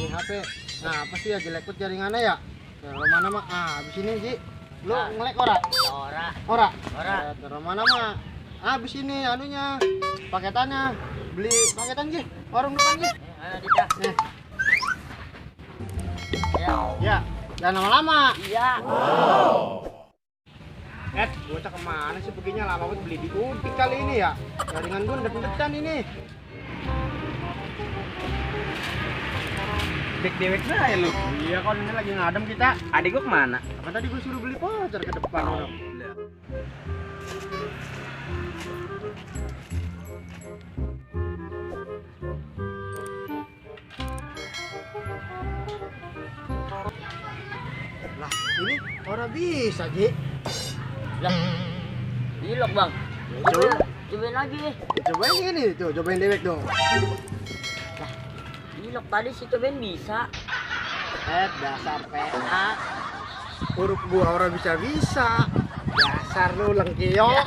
HP. Nah, apa sih ya jelek banget jaringannya ya? Taruh mana mah? Habis ini Ji. Lu ngelek ora? Ora. Ora. Ora. Taruh mana mah? Habis ini anunya, paketannya. Beli paketan Ji. Warung depan Ji. Ayo Dika. Nih. Ya. Ya, jangan lama-lama. Iya. Bocah kemana sih perginya lama banget beli di Udik kali ini ya? Jaringan gue deg-degan ini. Dek-dewek ya lu. Iya kan ini lagi ngadem kita. Adik gua kemana? Apa tadi gue suruh beli voucher ke depan orang. Lah, ini orang bisa, Ji. Lah. Dilok, Bang. Cobain lagi. Cobain ini tuh, cobain dewek dong. Dilok tadi si cobain bisa. Dasar PA. Huruf gua orang bisa-bisa. Dasar lu lengkiyok.